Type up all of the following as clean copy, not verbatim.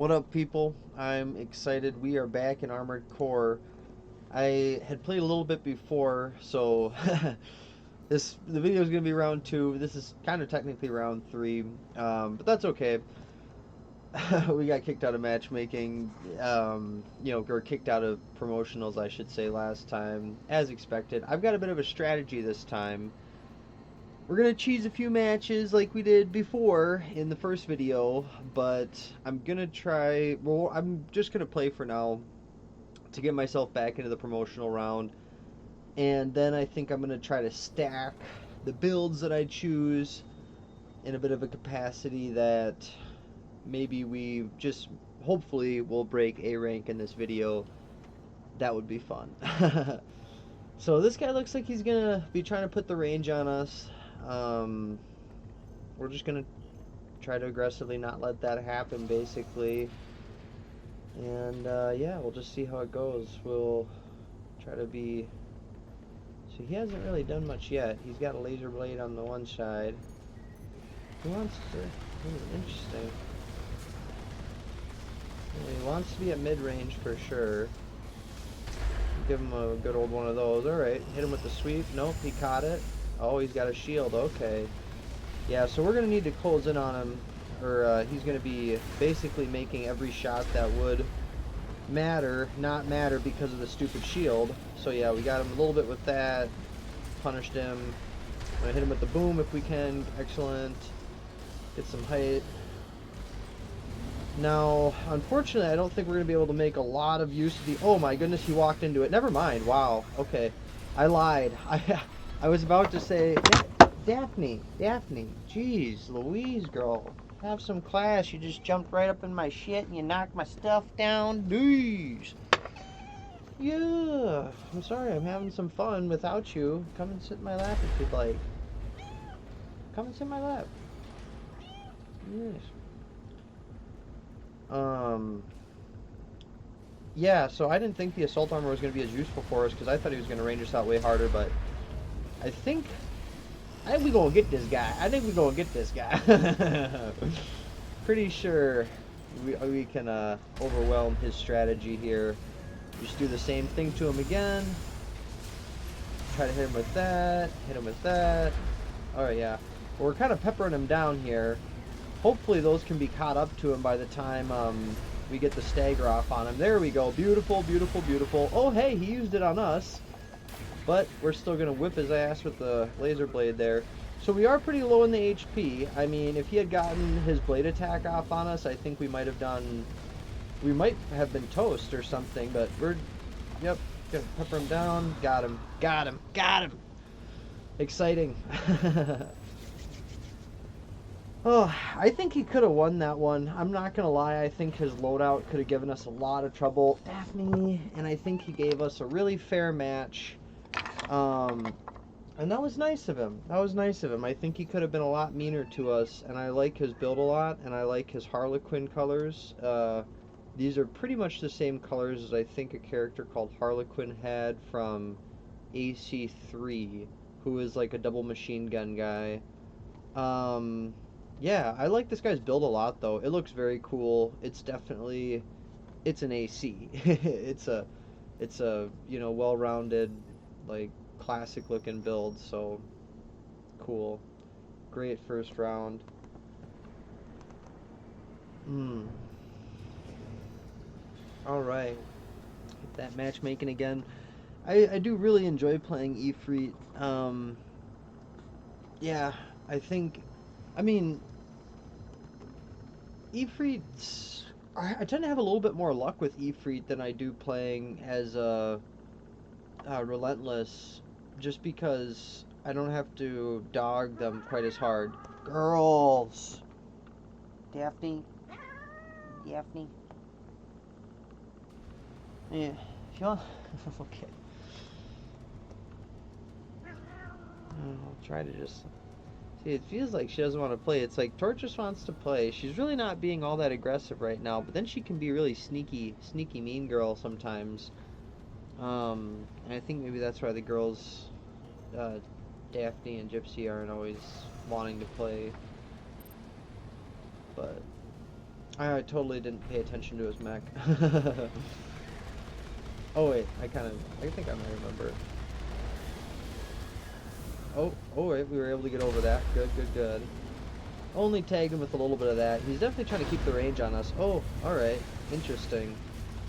What up, people? I'm excited. We are back in Armored Core. I had played a little bit before, so the video is gonna be round two. This is kind of technically round three, but that's okay. We got kicked out of matchmaking, or kicked out of promotionals, I should say, last time, as expected. I've got a bit of a strategy this time. We're gonna cheese a few matches like we did before in the first video, but I'm gonna try. Well, I'm just gonna play for now to get myself back into the promotional round, and then I think I'm gonna try to stack the builds that I choose in a bit of a capacity that maybe we just hopefully will break A rank in this video. That would be fun. So this guy looks like he's gonna be trying to put the range on us. Um, we're just gonna try to aggressively not let that happen, basically. And yeah, we'll just see how it goes. We'll try to be. So he hasn't really done much yet. He's got a laser blade on the one side. He wants to. Interesting. He wants to be at mid-range for sure. Give him a good old one of those. Alright, hit him with the sweep. Nope, he caught it. Oh, he's got a shield. Okay. Yeah, so we're going to need to close in on him, or he's going to be basically making every shot that would not matter because of the stupid shield. So yeah, we got him a little bit with that. Punished him. I'm going to hit him with the boom if we can. Excellent. Get some height. Now, unfortunately, I don't think we're going to be able to make a lot of use of the... Oh my goodness, he walked into it. Never mind. Wow. Okay. I lied. I was about to say... Daphne. Jeez, Louise, girl. Have some class. You just jumped right up in my shit and you knocked my stuff down. Jeez. Yeah. I'm sorry. I'm having some fun without you. Come and sit in my lap if you'd like. Come and sit in my lap. Yes. Yeah, so I didn't think the assault armor was going to be as useful for us because I thought he was going to range us out way harder, but I think we're going to get this guy. Pretty sure we can overwhelm his strategy here. Just do the same thing to him again. Try to hit him with that. Alright, yeah. Well, we're kind of peppering him down here. Hopefully those can be caught up to him by the time we get the stagger off on him. There we go. Beautiful. Oh, hey, he used it on us. But we're still going to whip his ass with the laser blade there. So we are pretty low in the HP. I mean, if he had gotten his blade attack off on us, I think we might have been toast or something. But we're, yep, gonna pepper him down. Got him. Exciting. Oh, I think he could have won that one. I'm not going to lie. I think his loadout could have given us a lot of trouble. Daphne, and I think he gave us a really fair match. And that was nice of him. I think he could have been a lot meaner to us, and I like his build a lot, and I like his Harlequin colors. These are pretty much the same colors as I think a character called Harlequin had from AC3, who is like a double machine gun guy. Yeah, I like this guy's build a lot, though. It looks very cool. It's an AC. it's a, well-rounded, like, classic-looking build, so cool. Great first round. Alright. Hit that matchmaking again. I do really enjoy playing Ifrit. Yeah, I mean, Ifrit's... I tend to have a little bit more luck with Ifrit than I do playing as Relentless, just because I don't have to dog them quite as hard. Girls! Daphne? Yeah. If you want... Okay. I'll try to just... See, it feels like she doesn't want to play. It's like Torch just wants to play. She's really not being all that aggressive right now, but then she can be really sneaky mean girl sometimes. And I think maybe that's why the girls, Daphne and Gypsy, aren't always wanting to play. But I totally didn't pay attention to his mech. Oh wait, I think I might remember. Oh wait, we were able to get over that. Good, good, good. Only tagged him with a little bit of that. He's definitely trying to keep the range on us. Oh, alright. Interesting.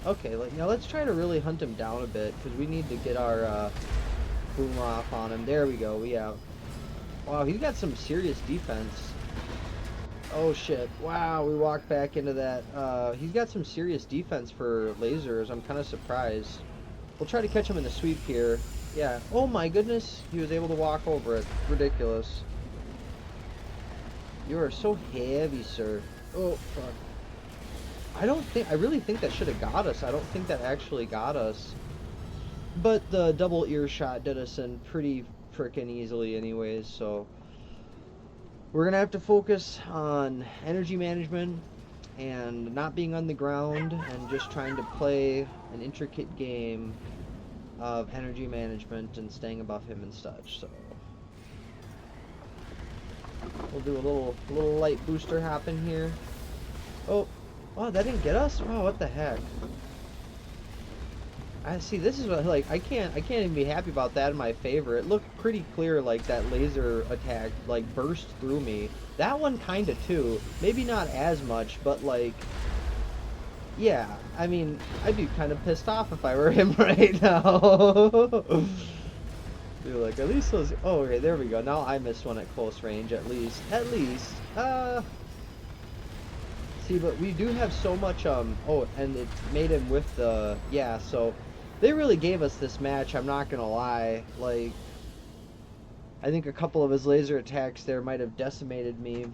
Okay, now let's try to really hunt him down a bit, because we need to get our boom off on him. There we go, yeah. Wow, he's got some serious defense. Oh shit. Wow, we walked back into that. He's got some serious defense for lasers. I'm kind of surprised. We'll try to catch him in the sweep here. Yeah. Oh my goodness. He was able to walk over it. Ridiculous. You are so heavy, sir. Oh, fuck. I really think that should have got us. I don't think that actually got us. But the double ear shot did us in pretty frickin' easily anyways, so... We're going to have to focus on energy management and not being on the ground and just trying to play an intricate game of energy management and staying above him and such. So we'll do a little light booster happen here. Oh, that didn't get us? Oh, what the heck? I see. This is what, like, I can't even be happy about that in my favor. It looked pretty clear, like that laser attack like burst through me. That one kind of too. Maybe not as much, but like, yeah. I mean, I'd be kind of pissed off if I were him right now. Be like, at least those. Oh, okay, there we go. Now I missed one at close range. At least. See, but we do have so much. Oh, and it made him with the. Yeah, so. They really gave us this match, I'm not gonna lie. Like, I think a couple of his laser attacks there might have decimated me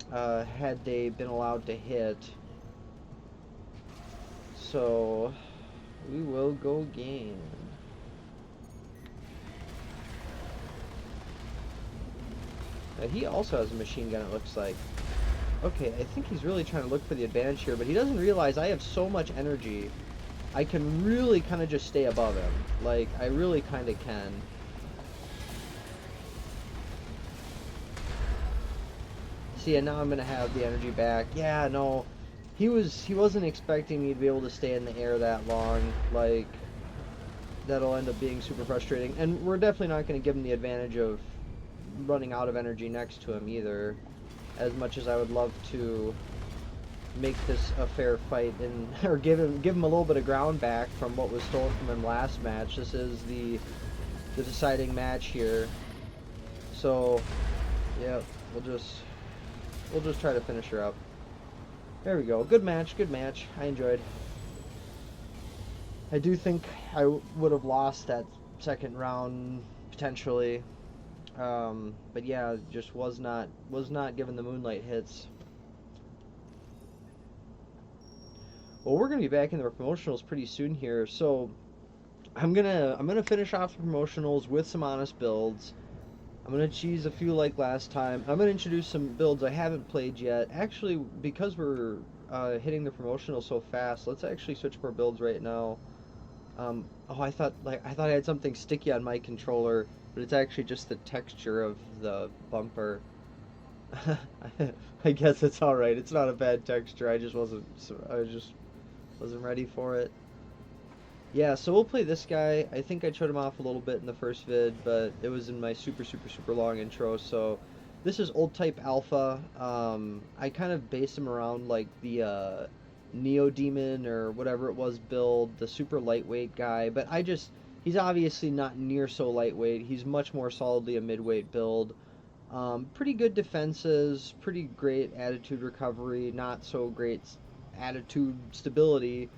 had they been allowed to hit. So, we will go again. He also has a machine gun, it looks like. Okay, I think he's really trying to look for the advantage here, but he doesn't realize I have so much energy. I can really kind of just stay above him. Like, I really kind of can. See, and now I'm going to have the energy back. Yeah, no. He wasn't expecting me to be able to stay in the air that long. Like, that'll end up being super frustrating. And we're definitely not going to give him the advantage of running out of energy next to him either. As much as I would love to make this a fair fight and or give him a little bit of ground back from what was stolen from him last match. This is the deciding match here. So, yeah, we'll just try to finish her up. There we go. Good match. Good match. I enjoyed. I do think I would have lost that second round potentially. But yeah, just was not given the moonlight hits. Well, we're gonna be back in the promotionals pretty soon here, so I'm gonna finish off the promotionals with some honest builds. I'm gonna cheese a few like last time. I'm gonna introduce some builds I haven't played yet. Actually, because we're hitting the promotional so fast, let's actually switch for builds right now. Oh, I thought I had something sticky on my controller, but it's actually just the texture of the bumper. I guess it's all right. It's not a bad texture. I just wasn't ready for it. Yeah, so we'll play this guy. I think I showed him off a little bit in the first vid, but it was in my super long intro. So this is old type alpha. I kind of based him around like the Neo Demon or whatever it was build, the super lightweight guy, but he's obviously not near so lightweight. He's much more solidly a midweight build. Pretty good defenses, pretty great attitude recovery, not so great attitude stability,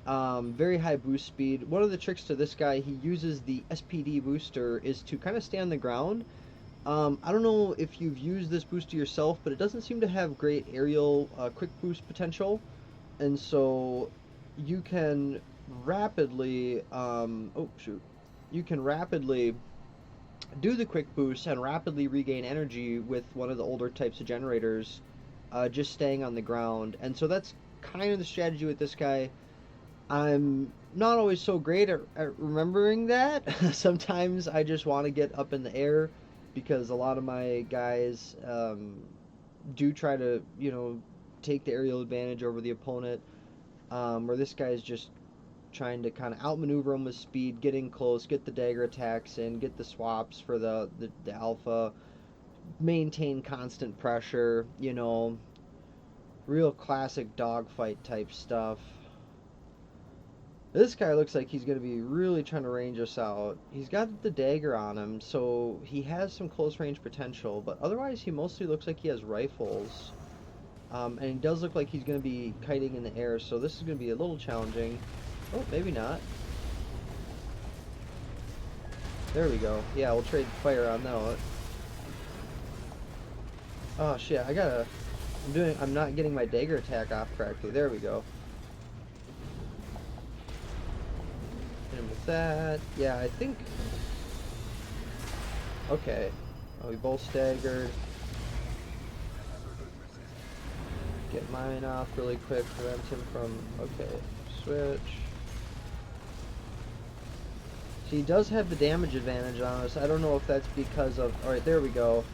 very high boost speed. One of the tricks to this guy, he uses the SPD booster, is to kind of stay on the ground. I don't know if you've used this booster yourself, but it doesn't seem to have great aerial quick boost potential, and so you can rapidly, you can rapidly do the quick boost and rapidly regain energy with one of the older types of generators, just staying on the ground. And so that's kind of the strategy with this guy. I'm not always so great at remembering that. Sometimes I just want to get up in the air because a lot of my guys do try to, take the aerial advantage over the opponent, where this guy is just trying to kind of outmaneuver him with speed, get in close, get the dagger attacks in, get the swaps for the alpha, maintain constant pressure, you know, real classic dogfight type stuff. This guy looks like he's going to be really trying to range us out. He's got the dagger on him, so he has some close range potential, but otherwise he mostly looks like he has rifles. And he does look like he's going to be kiting in the air, so this is going to be a little challenging. Oh, maybe not. There we go. Yeah, we'll trade fire on that. Oh shit, I'm not getting my dagger attack off correctly. There we go. Hit him with that. Yeah, I think... Okay. Oh, we both staggered. Get mine off really quick, prevent him from... Okay, switch. So he does have the damage advantage on us. I don't know if that's because of... Alright, there we go.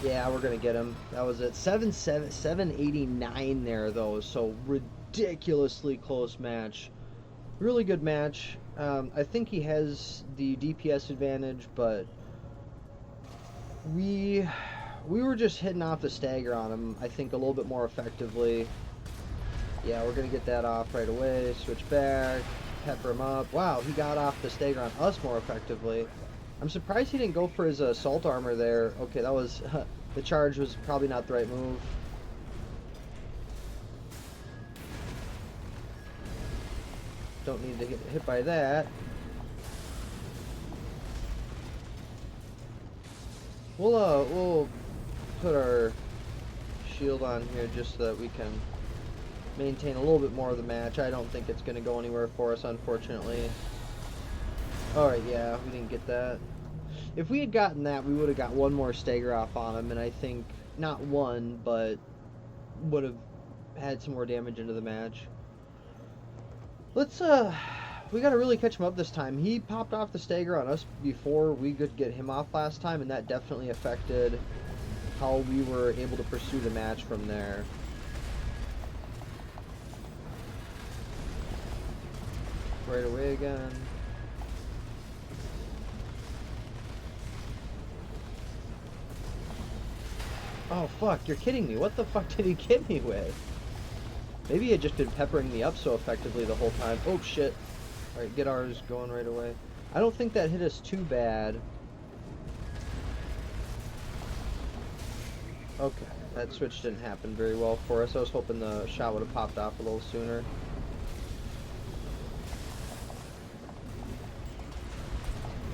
Yeah, we're gonna get him. That was it. 789 there, though, so ridiculously close match. Really good match. I think he has the DPS advantage, but we were just hitting off the stagger on him, I think, a little bit more effectively. Yeah, we're gonna get that off right away. Switch back, pepper him up. Wow, he got off the stagger on us more effectively. I'm surprised he didn't go for his assault armor there. Okay, that was... the charge was probably not the right move. Don't need to get hit by that. We'll put our shield on here just so that we can maintain a little bit more of the match. I don't think it's going to go anywhere for us, unfortunately. Alright, yeah, we didn't get that. If we had gotten that, we would have got one more stagger off on him, and I think, not one, but would have had some more damage into the match. Let's, we gotta really catch him up this time. He popped off the stagger on us before we could get him off last time, and that definitely affected how we were able to pursue the match from there. Right away again. Oh fuck, you're kidding me. What the fuck did he get me with? Maybe he had just been peppering me up so effectively the whole time. Oh shit. Alright, get ours going right away. I don't think that hit us too bad. Okay, that switch didn't happen very well for us. I was hoping the shot would have popped off a little sooner.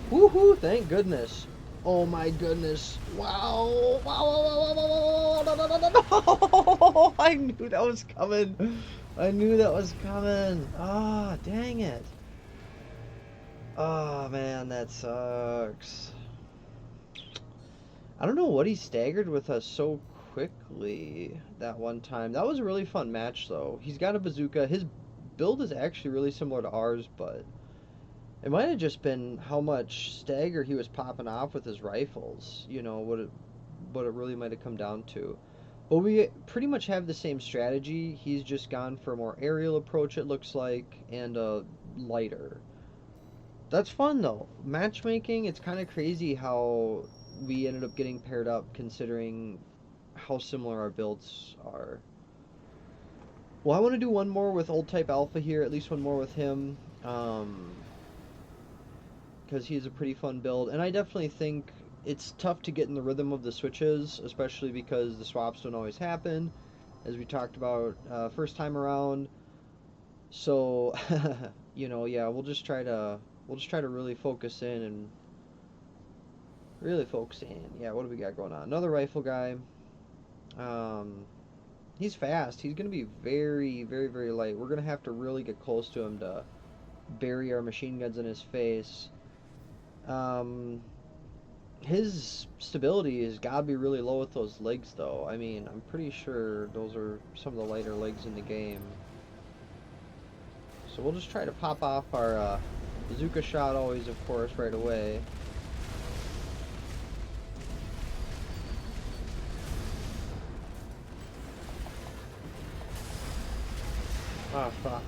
Woohoo, thank goodness. Oh my goodness. Wow. Wow. No. I knew that was coming. I knew that was coming. Ah, dang it. Oh man, that sucks. I don't know what he staggered with us so quickly that one time. That was a really fun match though. He's got a bazooka. His build is actually really similar to ours, but it might have just been how much stagger he was popping off with his rifles, you know, what it really might have come down to. But we pretty much have the same strategy. He's just gone for a more aerial approach, it looks like, and a lighter. That's fun, though. Matchmaking, it's kind of crazy how we ended up getting paired up, considering how similar our builds are. Well, I want to do one more with old type alpha here, at least one more with him. Because he's a pretty fun build, and I definitely think it's tough to get in the rhythm of the switches, especially because the swaps don't always happen, as we talked about first time around. So, you know, yeah, we'll just try to really focus in and really focus in. Yeah, what do we got going on? Another rifle guy. He's fast. He's gonna be very, very, very light. We're gonna have to really get close to him to bury our machine guns in his face. His stability has got to be really low with those legs, though. I mean, I'm pretty sure those are some of the lighter legs in the game. So we'll just try to pop off our bazooka shot always, of course, right away. Oh, fuck.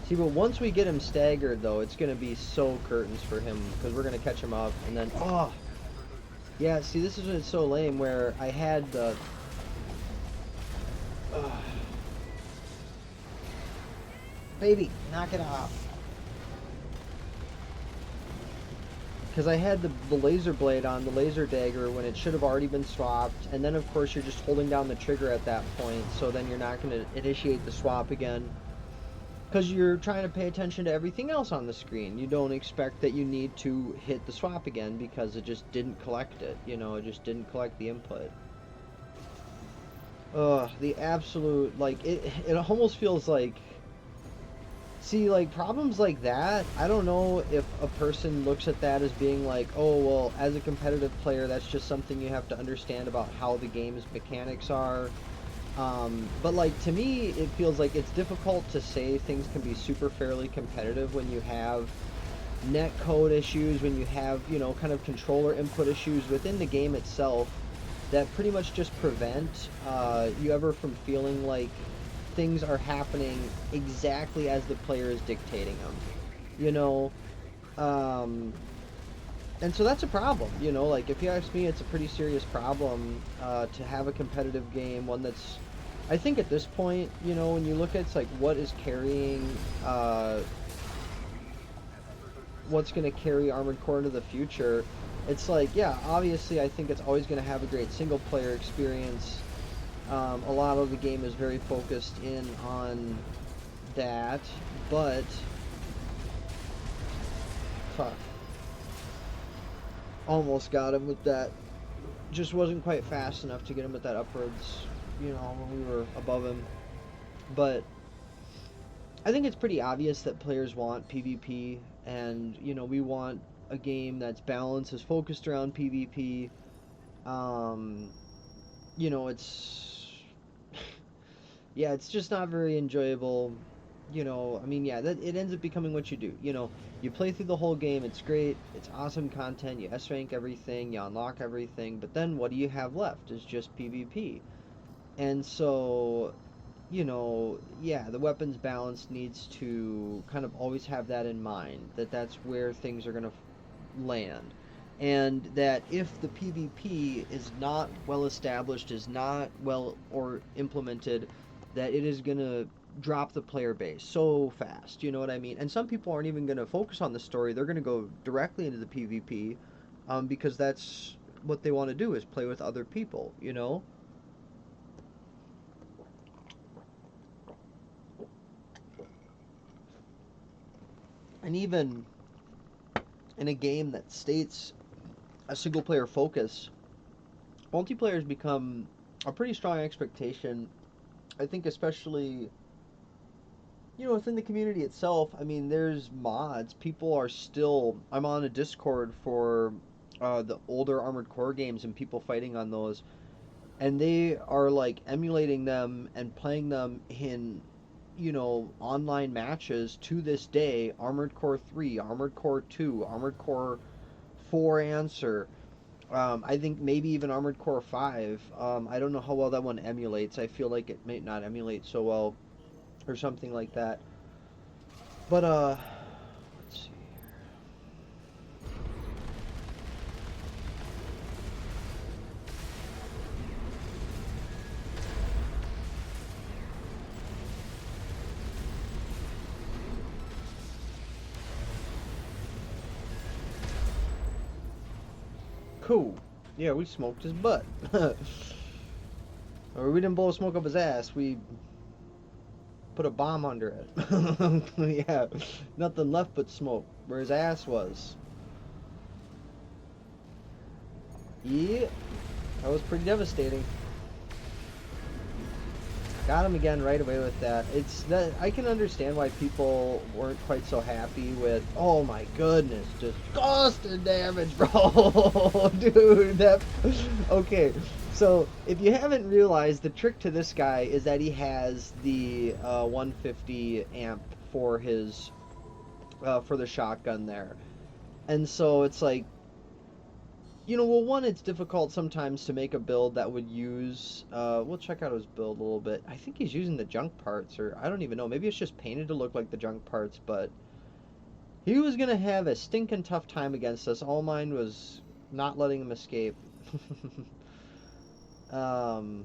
See, but once we get him staggered, though, it's going to be so curtains for him, because we're going to catch him up, and then, oh! Yeah, see, this is when it's so lame, where I had the... Baby, knock it off. Because I had the laser blade on, the laser dagger, when it should have already been swapped, and then, of course, you're just holding down the trigger at that point, so then you're not going to initiate the swap again. Because you're trying to pay attention to everything else on the screen. You don't expect that you need to hit the swap again because it just didn't collect it. You know, it just didn't collect the input. Ugh, the absolute, like, it almost feels like... See, like, problems like that, I don't know if a person looks at that as being like, oh, well, as a competitive player, that's just something you have to understand about how the game's mechanics are. But like, to me, it feels like it's difficult to say things can be super fairly competitive when you have net code issues, when you have, you know, kind of controller input issues within the game itself that pretty much just prevent you ever from feeling like things are happening exactly as the player is dictating them, you know. And so that's a problem, you know, like, if you ask me, it's a pretty serious problem to have a competitive game, one that's, I think at this point, you know, when you look at, it's like, what is carrying, what's going to carry Armored Core into the future, it's like, yeah, obviously I think it's always going to have a great single-player experience. A lot of the game is very focused in on that, but, fuck. Almost got him with that. Just wasn't quite fast enough to get him with that upwards, you know, when we were above him. But I think it's pretty obvious that players want PvP, and, you know, we want a game that's balanced, is focused around PvP. You know, it's... yeah, it's just not very enjoyable. You know, I mean, yeah, that it ends up becoming what you do. You know, you play through the whole game, it's great, it's awesome content, you S-rank everything, you unlock everything, but then what do you have left is just PvP. And so, you know, yeah, the weapons balance needs to kind of always have that in mind, that that's where things are going to land. And that if the PvP is not well established, is not well or implemented, that it is going to drop the player base so fast. You know what I mean? And some people aren't even going to focus on the story. They're going to go directly into the PvP because that's what they want to do, is play with other people, you know? And even in a game that states a single player focus, multiplayer has become a pretty strong expectation. I think especially, you know, within the community itself. I mean, there's mods. People are still... I'm on a Discord for the older Armored Core games and people fighting on those. And they are, like, emulating them and playing them in, you know, online matches to this day. Armored Core 3, Armored Core 2, Armored Core 4 Answer. I think maybe even Armored Core 5. I don't know how well that one emulates. I feel like it may not emulate so well or something like that. But, let's see here. Cool. Yeah, we smoked his butt. Or we didn't blow smoke up his ass. We put a bomb under it. Yeah, nothing left but smoke where his ass was. Yeah, that was pretty devastating. Got him again right away with that. It's that I can understand why people weren't quite so happy with. Oh my goodness, just constant damage, bro, dude. That okay. So if you haven't realized, the trick to this guy is that he has the 150 amp for his for the shotgun there, and so it's like well, one, it's difficult sometimes to make a build that would use. We'll check out his build a little bit. I think he's using the junk parts, or I don't even know. Maybe it's just painted to look like the junk parts, but he was gonna have a stinking tough time against us. All mine was not letting him escape. um,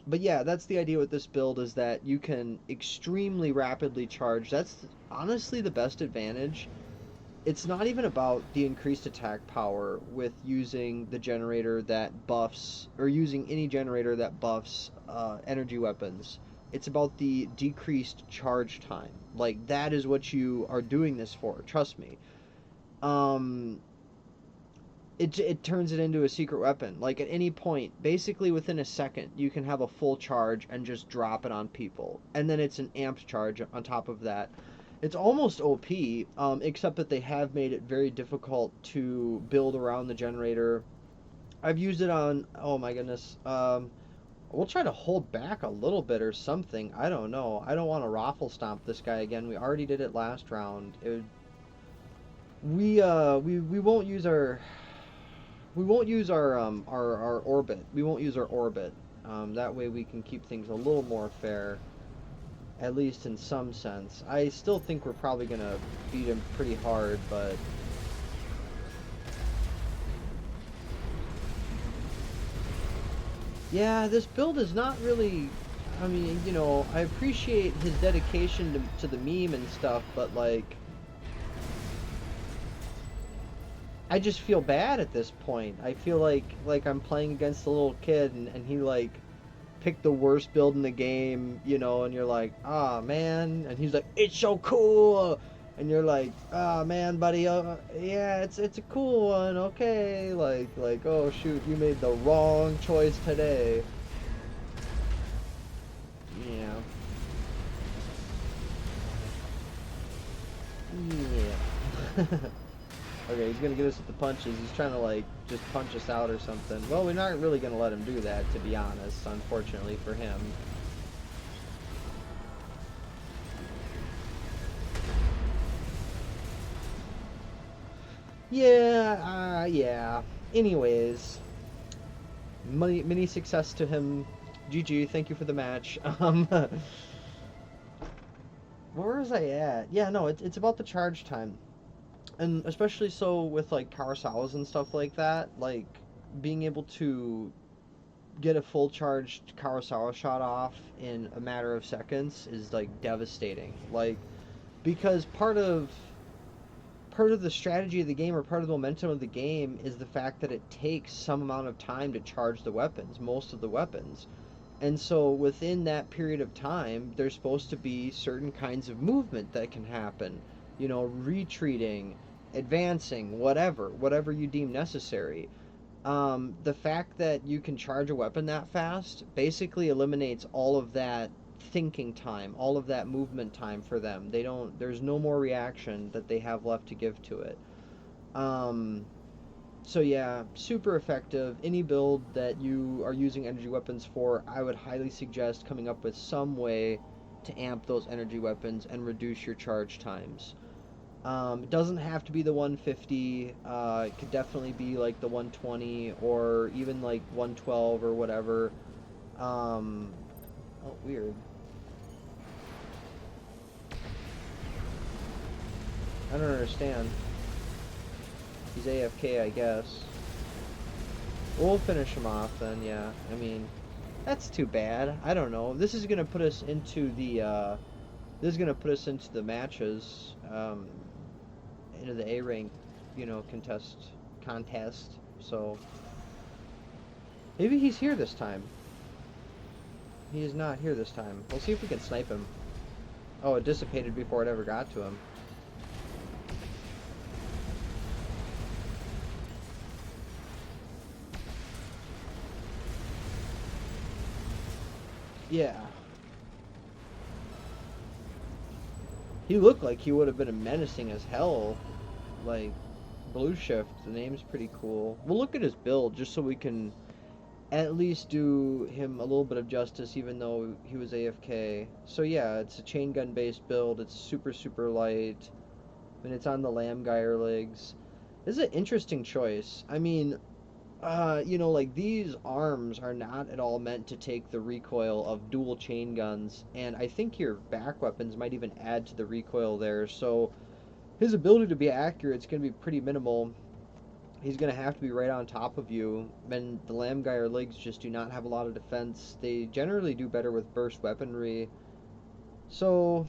but yeah, that's the idea with this build is that you can extremely rapidly charge. That's honestly the best advantage. It's not even about the increased attack power with using the generator that buffs, or using any generator that buffs energy weapons. It's about the decreased charge time. Like, that is what you are doing this for, trust me. Um, it turns it into a secret weapon. Like, at any point, basically within a second, you can have a full charge and just drop it on people. And then it's an amped charge on top of that. It's almost OP, except that they have made it very difficult to build around the generator. I've used it on, oh my goodness, we'll try to hold back a little bit or something. I don't know. I don't want to raffle stomp this guy again. We already did it last round. We won't use our orbit. We won't use our orbit. That way we can keep things a little more fair, at least in some sense. I still think we're probably gonna beat him pretty hard, but yeah, this build is not really. I mean, I appreciate his dedication to the meme and stuff, but like, I just feel bad at this point. I feel like I'm playing against a little kid, and he like picked the worst build in the game, and you're like, ah, man, and he's like, it's so cool, and you're like, ah, man, buddy, yeah, it's a cool one, okay, like, oh shoot, you made the wrong choice today. Yeah. Yeah. Okay, he's gonna get us with the punches. He's trying to like just punch us out or something. Well, we're not really gonna let him do that, to be honest, unfortunately for him. Yeah, yeah. Anyways, mini success to him. GG, thank you for the match. Where was I at? Yeah, no, it's about the charge time. And especially so with like Kurosawas and stuff like that, like being able to get a full charged Kurosawa shot off in a matter of seconds is like devastating. Like, because part of the strategy of the game, or part of the momentum of the game, is the fact that it takes some amount of time to charge the weapons, most of the weapons. And so within that period of time, there's supposed to be certain kinds of movement that can happen. Retreating, advancing, whatever you deem necessary. The fact that you can charge a weapon that fast basically eliminates all of that thinking time, all of that movement time for them. There's no more reaction that they have left to give to it. Um, so yeah, super effective. Any build that you are using energy weapons for, I would highly suggest coming up with some way to amp those energy weapons and reduce your charge times. It doesn't have to be the 150. It could definitely be like the 120 or even like 112 or whatever. Oh, weird. I don't understand. He's AFK, I guess. We'll finish him off then, yeah. I mean, that's too bad. I don't know. This is gonna put us into the, this is gonna put us into the matches, into the A rank, contest. So maybe he's here this time. He is not here this time. We'll see if we can snipe him. Oh, it dissipated before it ever got to him. Yeah. He looked like he would have been menacing as hell. Like, Blue Shift, the name's pretty cool. We'll look at his build just so we can at least do him a little bit of justice, even though he was AFK. So yeah, it's a chain gun based build. It's super, super light. I mean, it's on the Lamb Geyer legs. This is an interesting choice. I mean, like these arms are not at all meant to take the recoil of dual chain guns, and I think your back weapons might even add to the recoil there. So his ability to be accurate is going to be pretty minimal. He's going to have to be right on top of you. And the Lamgeyer legs just do not have a lot of defense. They generally do better with burst weaponry. So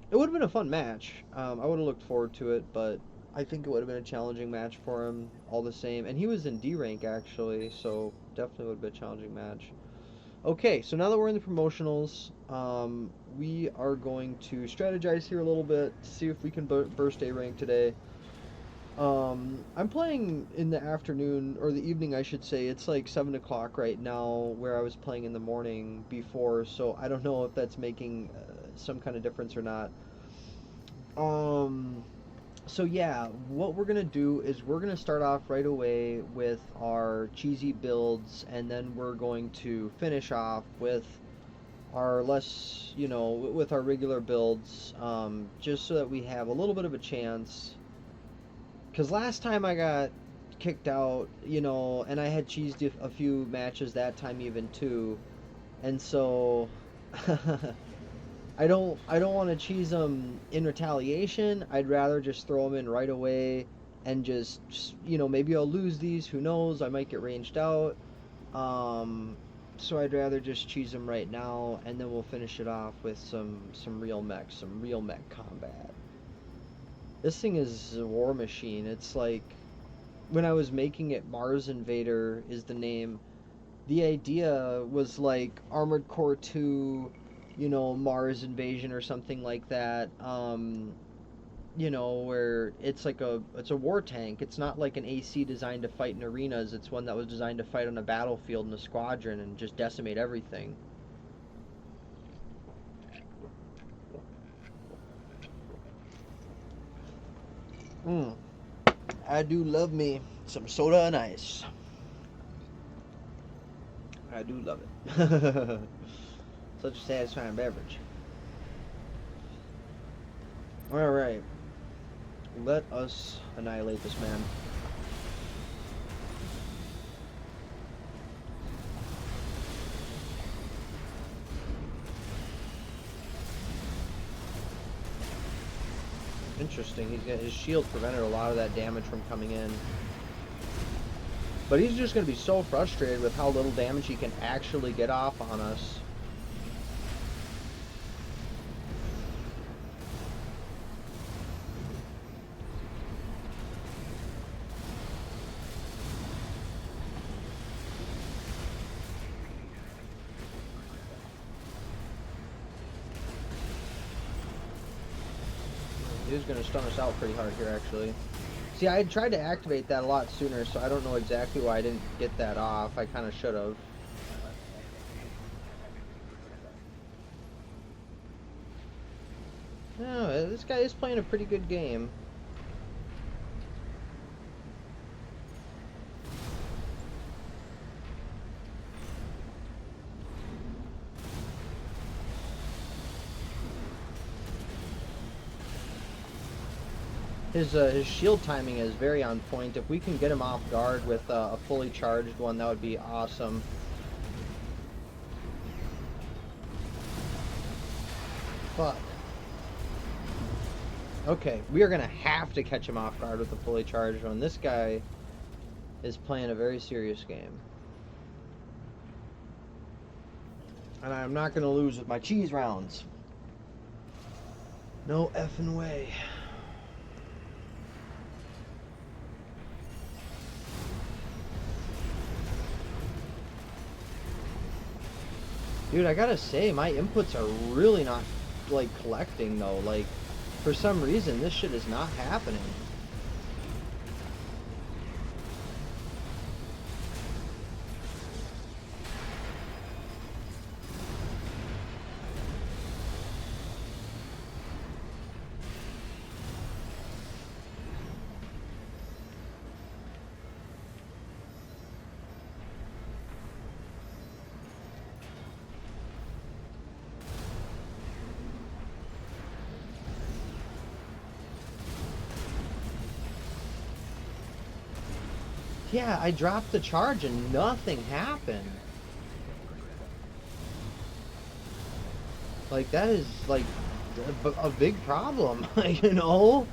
it would have been a fun match. I would have looked forward to it, but I think it would have been a challenging match for him all the same. And he was in D rank actually, so definitely would have been a challenging match. Okay, so now that we're in the promotionals, we are going to strategize here a little bit, see if we can burst A rank today. I'm playing in the afternoon, or the evening I should say. It's like 7 o'clock right now, where I was playing in the morning before, so I don't know if that's making some kind of difference or not. Um, so yeah, what we're gonna do is we're gonna start off right away with our cheesy builds, and then we're going to finish off with our less, with our regular builds, just so that we have a little bit of a chance. Because last time I got kicked out, and I had cheesed a few matches that time even too, and so I don't want to cheese them in retaliation. I'd rather just throw them in right away and just maybe I'll lose these. Who knows? I might get ranged out. So I'd rather just cheese them right now, and then we'll finish it off with some real mech, combat. This thing is a war machine. It's like when I was making it, Mars Invader is the name. The idea was like Armored Core 2, Mars Invasion or something like that. Where it's a war tank. It's not like an AC designed to fight in arenas. It's one that was designed to fight on a battlefield in a squadron and just decimate everything. I do love me some soda and ice. I do love it. Such a satisfying beverage. Alright. Let us annihilate this man. Interesting. His shield prevented a lot of that damage from coming in. But he's just going to be so frustrated with how little damage he can actually get off on us. He's going to stun us out pretty hard here, actually. See, I had tried to activate that a lot sooner, so I don't know exactly why I didn't get that off. I kind of should have. No, this guy is playing a pretty good game. His shield timing is very on point. If we can get him off guard with a fully charged one, that would be awesome. Fuck. Okay, we are going to have to catch him off guard with a fully charged one. This guy is playing a very serious game. And I'm not going to lose with my cheese rounds. No effing way. Dude, I gotta say, my inputs are really not, like, collecting, though. Like, for some reason, this shit is not happening. Yeah, I dropped the charge and nothing happened. Like, that is, like, a big problem, you know?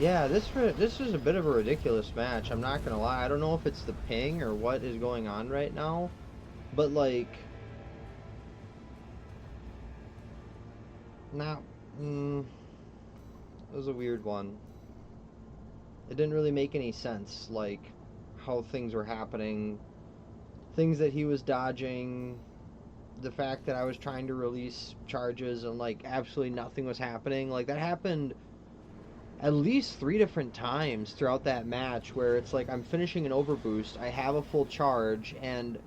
Yeah, this was a bit of a ridiculous match. I'm not gonna lie. I don't know if it's the ping or what is going on right now, but like, not. It was a weird one. It didn't really make any sense, like how things were happening, things that he was dodging, the fact that I was trying to release charges and like absolutely nothing was happening. Like that happened at least 3 different times throughout that match where it's like I'm finishing an overboost, I have a full charge, and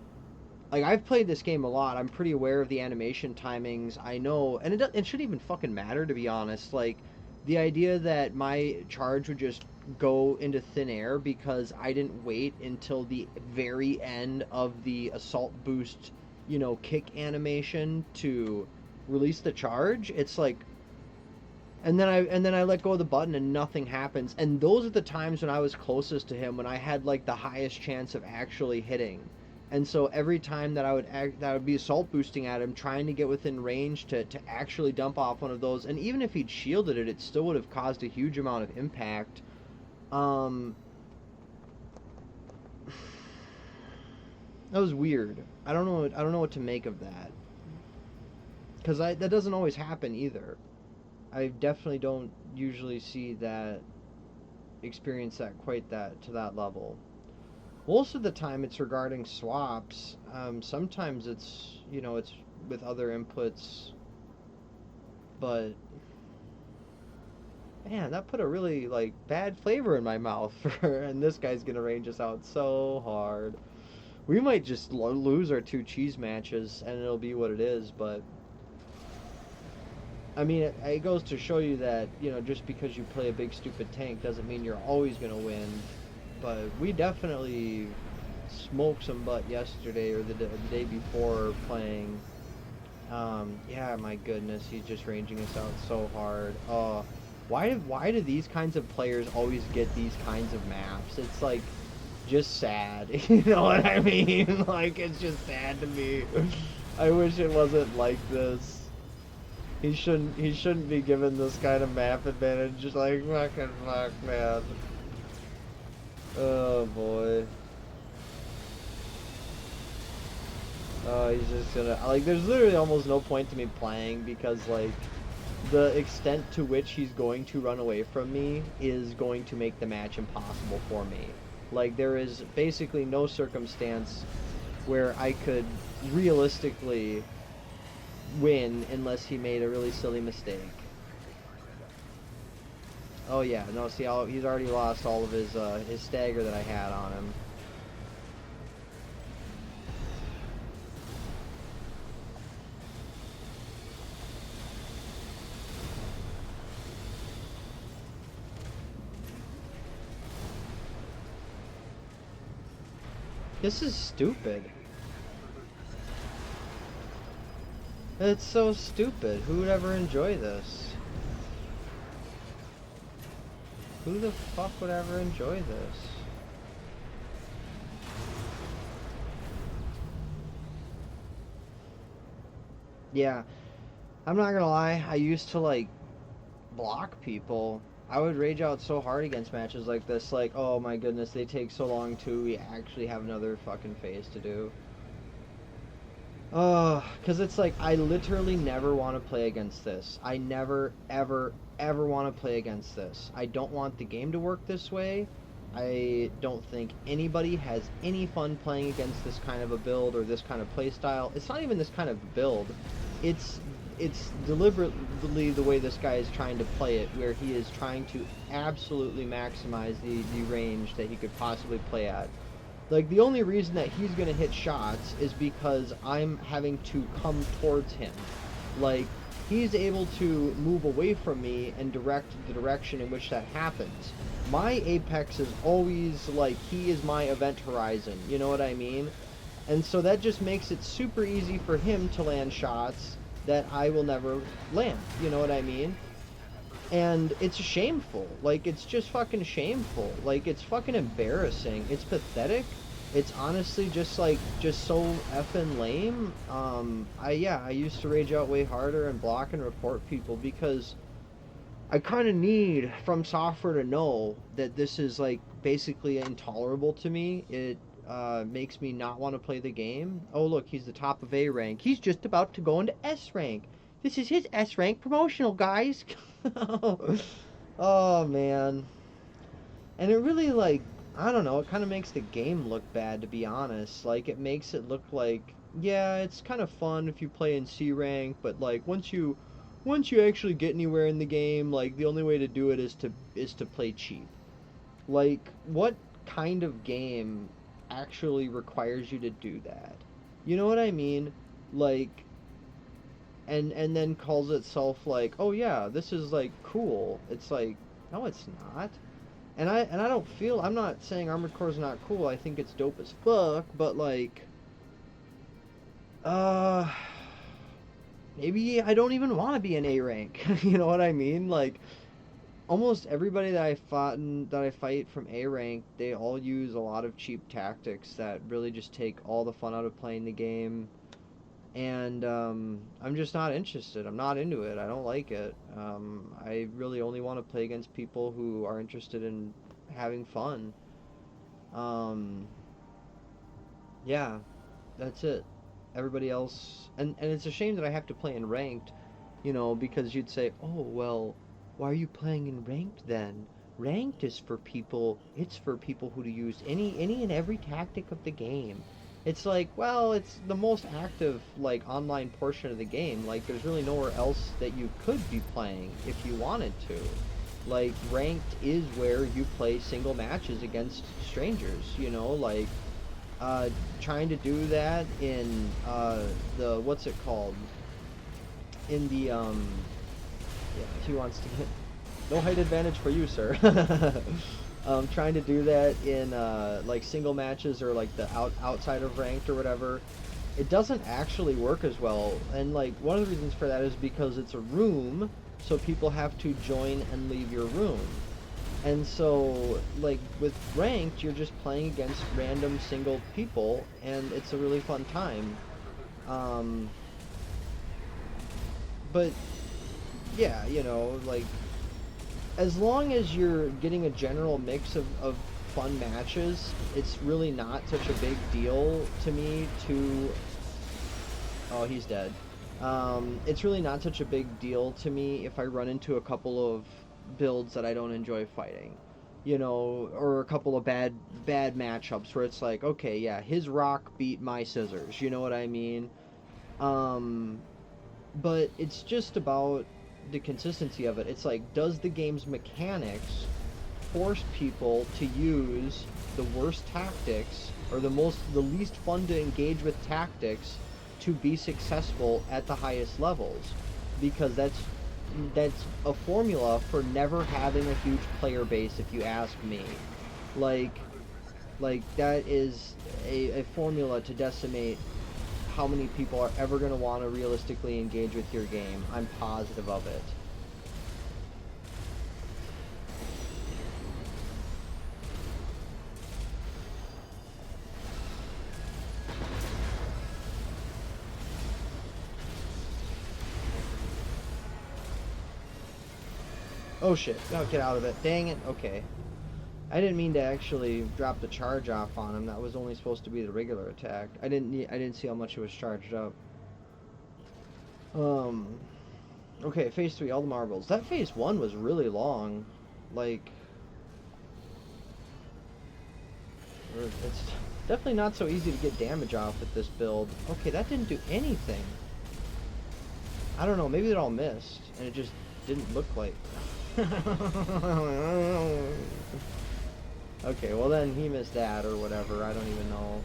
like I've played this game a lot. I'm pretty aware of the animation timings. I know, and it shouldn't even fucking matter to be honest. Like the idea that my charge would just go into thin air because I didn't wait until the very end of the assault boost, kick animation to release the charge. It's like, and then I let go of the button and nothing happens. And those are the times when I was closest to him, when I had like the highest chance of actually hitting. And so every time that I would be assault boosting at him, trying to get within range to actually dump off one of those, and even if he'd shielded it, it still would have caused a huge amount of impact. That was weird. I don't know. I don't know what to make of that, because that doesn't always happen either. I definitely don't usually see that, experience that quite that to that level. Most of the time it's regarding swaps. Sometimes it's with other inputs, but man, that put a really like bad flavor in my mouth. And this guy's gonna range us out so hard. We might just lose our 2 cheese matches, and it'll be what it is. But I mean, it goes to show you that just because you play a big stupid tank doesn't mean you're always gonna win. But we definitely smoked some butt yesterday or the day before playing. Yeah, my goodness, he's just ranging us out so hard. Why do these kinds of players always get these kinds of maps? It's like just sad. You know what I mean? Like it's just sad to me. I wish it wasn't like this. He shouldn't be given this kind of map advantage. Just like fucking fuck, man. Oh boy. Oh, he's just gonna like. There's literally almost no point to me playing because like the extent to which he's going to run away from me is going to make the match impossible for me. Like there is basically no circumstance where I could realistically win unless he made a really silly mistake. Oh yeah, no, see, he's already lost all of his stagger that I had on him. This is stupid. It's so stupid. Who would ever enjoy this? Who the fuck would ever enjoy this? Yeah, I'm not gonna lie, I used to like block people. I would rage out so hard against matches like this, like, oh my goodness, they take so long to we actually have another fucking phase to do. Because it's like, I literally never want to play against this. I never, ever, ever want to play against this. I don't want the game to work this way. I don't think anybody has any fun playing against this kind of a build or this kind of play style. It's not even this kind of build. It's deliberately the way this guy is trying to play it, where he is trying to absolutely maximize the range that he could possibly play at. Like, the only reason that he's gonna hit shots is because I'm having to come towards him. Like, he's able to move away from me and direct the direction in which that happens. My apex is always like he is my event horizon, you know what I mean? And so that just makes it super easy for him to land shots that I will never land, you know what I mean? And it's shameful. Like, it's just fucking shameful. Like, it's fucking embarrassing. It's pathetic. It's honestly just, like, just so effing lame. I used to rage out way harder and block and report people because I kind of need From Software to know that this is, like, basically intolerable to me. It makes me not want to play the game. Oh, look, he's the top of A rank. He's just about to go into S rank. This is his S rank promotional, guys. Oh, man. And it really, like, I don't know, it kind of makes the game look bad, to be honest. Like, it makes it look like, yeah, it's kind of fun if you play in C rank, but, like, once you actually get anywhere in the game, like, the only way to do it is to play cheap. Like, what kind of game actually requires you to do that? You know what I mean? Like, and then calls itself like, oh yeah, this is like cool. It's like, no, it's not. And I don't feel, I'm not saying Armored Core is not cool. I think it's dope as fuck, but like, uh, maybe I don't even want to be an A rank. You know what I mean? Like, almost everybody that I fight from A rank, they all use a lot of cheap tactics that really just take all the fun out of playing the game. And I'm just not interested. I'm not into it. I don't like it. I really only want to play against people who are interested in having fun. Um, yeah, that's it. Everybody else, and it's a shame that I have to play in ranked, because you'd say, oh well, why are you playing in ranked then? Ranked is for people. It's for people who use any and every tactic of the game. It's like, well, it's the most active like online portion of the game. Like, there's really nowhere else that you could be playing if you wanted to. Like, ranked is where you play single matches against strangers. Like uh, trying to do that in the what's it called? In the yeah, he wants to get no height advantage for you, sir. Trying to do that in like single matches or like the outside of ranked or whatever, it doesn't actually work as well. And like one of the reasons for that is because it's a room, so people have to join and leave your room. And so, like, with ranked, you're just playing against random single people, and it's a really fun time. Um, but, yeah, like, as long as you're getting a general mix of fun matches, it's really not such a big deal to me to... Oh, he's dead. It's really not such a big deal to me if I run into a couple of builds that I don't enjoy fighting, or a couple of bad matchups where it's like, okay, yeah, his rock beat my scissors, you know what I mean? But it's just about the consistency of it. It's like, does the game's mechanics force people to use the worst tactics or the least fun to engage with tactics to be successful at the highest levels? Because that's a formula for never having a huge player base, if you ask me. Like that is a formula to decimate how many people are ever going to want to realistically engage with your game. I'm positive of it. Oh shit, no, get out of it. Dang it, okay. I didn't mean to actually drop the charge off on him. That was only supposed to be the regular attack. I didn't see how much it was charged up. Okay, phase 3, all the marbles. That phase 1 was really long. Like, it's definitely not so easy to get damage off with this build. Okay, that didn't do anything. I don't know, maybe it all missed, and it just didn't look like... Okay, well then he missed that or whatever, I don't even know.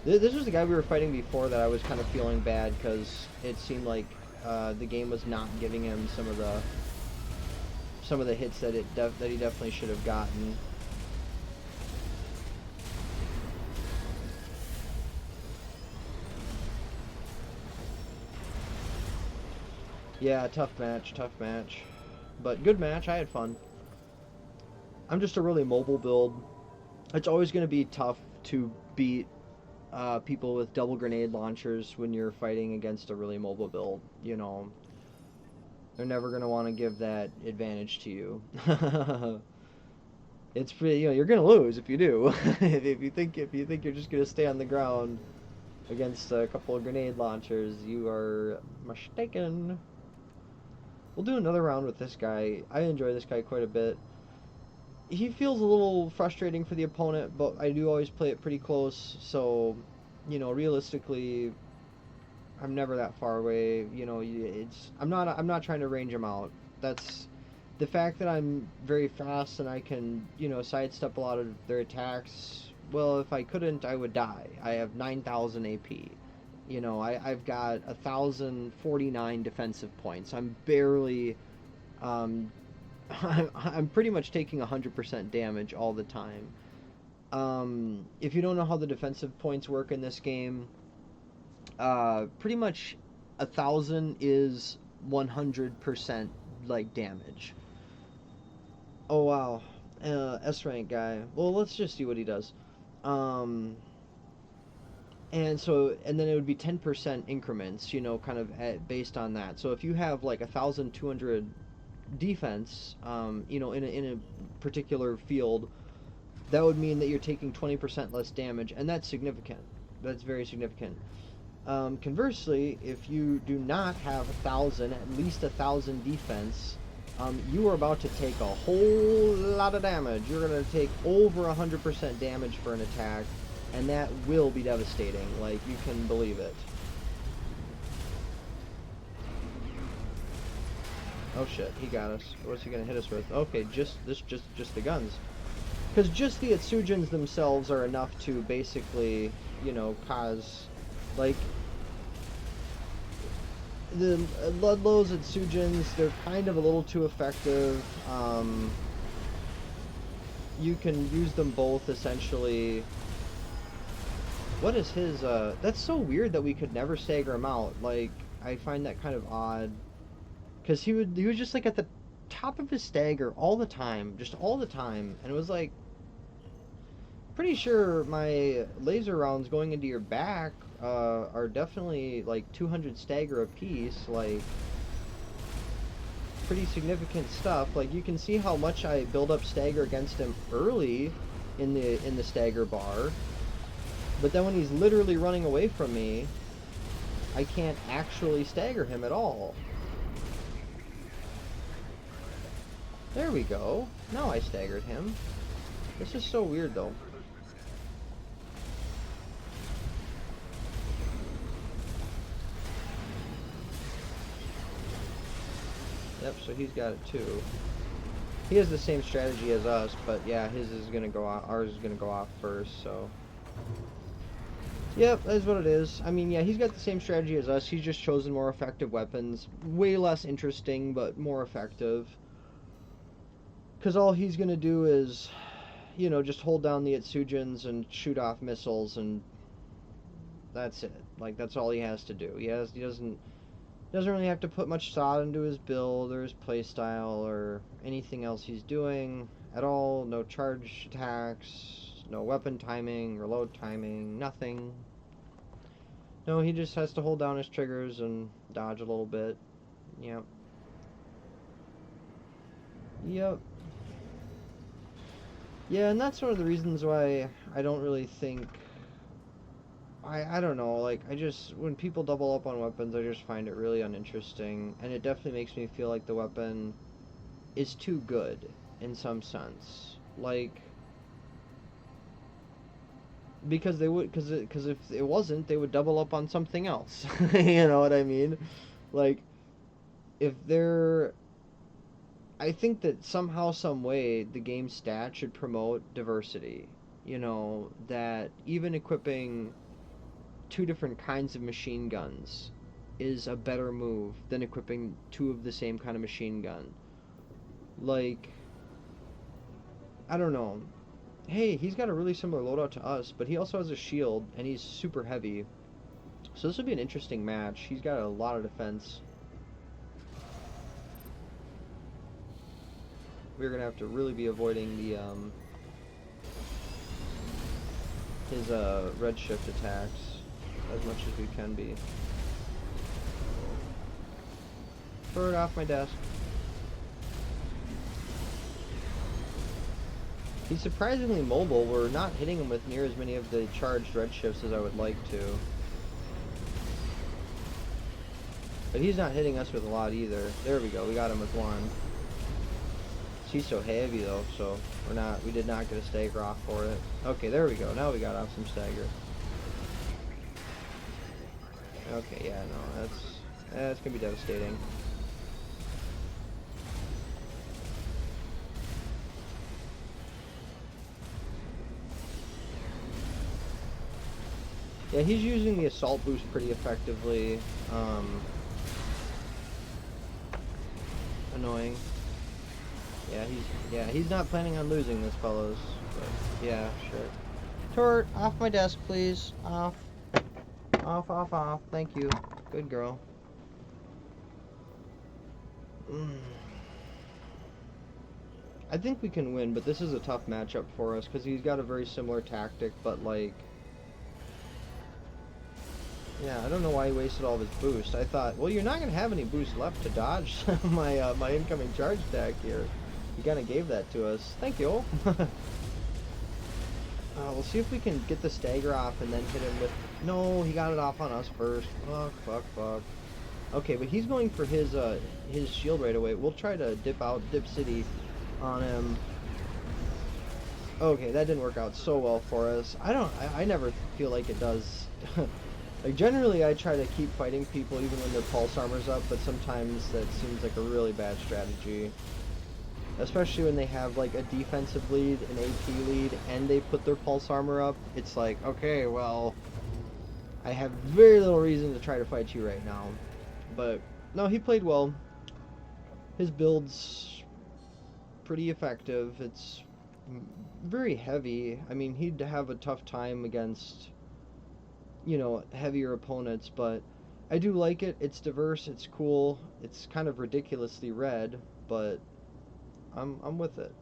This was the guy we were fighting before that I was kind of feeling bad because it seemed like the game was not giving him some of the hits that that he definitely should have gotten. Yeah, tough match. But good match, I had fun. I'm just a really mobile build. It's always going to be tough to beat people with double grenade launchers when you're fighting against a really mobile build. You know, they're never going to want to give that advantage to you. It's pretty, you know, you're going to lose if you do. If you think you're just going to stay on the ground against a couple of grenade launchers, you are mistaken. We'll do another round with this guy. I enjoy this guy quite a bit. He feels a little frustrating for the opponent, but I do always play it pretty close, so, you know, realistically, I'm never that far away. You know, I'm not trying to range him out. That's the fact that I'm very fast and I can, you know, sidestep a lot of their attacks. Well, if I couldn't, I would die. I have 9,000 AP. You know, I've got 1,049 defensive points. I'm barely, um, I'm pretty much taking 100% damage all the time. If you don't know how the defensive points work in this game, pretty much 1,000 is 100% like damage. Oh wow, S rank guy. Well, let's just see what he does. Um, and then it would be 10% increments, you know, kind of based on that. So if you have like 1,200 defense, you know, in a particular field, that would mean that you're taking 20% less damage, and that's significant. That's very significant. Conversely, if you do not have 1,000, at least 1,000 defense, you are about to take a whole lot of damage. You're going to take over 100% damage for an attack, and that will be devastating. Like, you can believe it. Oh shit, he got us. What's he going to hit us with? Okay, just the guns. Because just the Itsujins themselves are enough to basically, you know, cause, like, the Ludlow's Itsujins, they're kind of a little too effective. You can use them both, essentially. What is his, that's so weird that we could never stagger him out. Like, I find that kind of odd. Because he was just, like, at the top of his stagger all the time. Just all the time. And it was like, pretty sure my laser rounds going into your back are definitely like 200 stagger apiece, like pretty significant stuff. Like you can see how much I build up stagger against him early in the stagger bar, but then when he's literally running away from me, I can't actually stagger him at all. There we go. Now I staggered him. This is so weird though. Yep, so he's got it too. He has the same strategy as us, but yeah, his is gonna go off, ours is gonna go off first, so. Yep, that is what it is. I mean, yeah, he's got the same strategy as us. He's just chosen more effective weapons. Way less interesting, but more effective. Because all he's gonna do is, you know, just hold down the Itsujins and shoot off missiles, and that's it. Like, that's all he has to do. He doesn't really have to put much thought into his build or his playstyle or anything else he's doing at all. No charge attacks, no weapon timing, reload timing, nothing. No, he just has to hold down his triggers and dodge a little bit. Yep. Yep. Yeah, and that's one of the reasons why I don't really think... I don't know, like, when people double up on weapons, I just find it really uninteresting, and it definitely makes me feel like the weapon is too good, in some sense. Like, because if it wasn't, they would double up on something else. You know what I mean? Like, if they're... I think that somehow, some way, the game's stat should promote diversity. You know, that even equipping two different kinds of machine guns is a better move than equipping two of the same kind of machine gun. Like, I don't know. Hey, he's got a really similar loadout to us, but he also has a shield, and he's super heavy. So this would be an interesting match. He's got a lot of defense. We're gonna have to really be avoiding the his red shift attacks as much as we can be. Bird off my desk. He's surprisingly mobile. We're not hitting him with near as many of the charged red shifts as I would like to. But he's not hitting us with a lot either. There we go, we got him with one. He's so heavy though, so we did not get a stagger off for it. Okay, there we go, now we got off some stagger. Okay, yeah, no, that's gonna be devastating. Yeah, he's using the assault boost pretty effectively. Annoying. Yeah, he's not planning on losing this, fellas. But yeah, sure. Tort, off my desk, please. Off. Off. Thank you. Good girl. I think we can win, but this is a tough matchup for us because he's got a very similar tactic, but like... Yeah, I don't know why he wasted all of his boost. I thought, well, you're not going to have any boost left to dodge my my incoming charge attack here. You kind of gave that to us. Thank you. We'll see if we can get the stagger off and then hit him with... No, he got it off on us first. Fuck. Okay, but he's going for his shield right away. We'll try to dip city on him. Okay, that didn't work out so well for us. I never feel like it does. Like, generally I try to keep fighting people even when their pulse armor's up, but sometimes that seems like a really bad strategy. Especially when they have, like, a defensive lead, an AP lead, and they put their pulse armor up. It's like, okay, well, I have very little reason to try to fight you right now. But, no, he played well. His build's pretty effective. It's very heavy. I mean, he'd have a tough time against... you know, heavier opponents, but I do like it. It's diverse, it's cool, it's kind of ridiculously red, but I'm with it.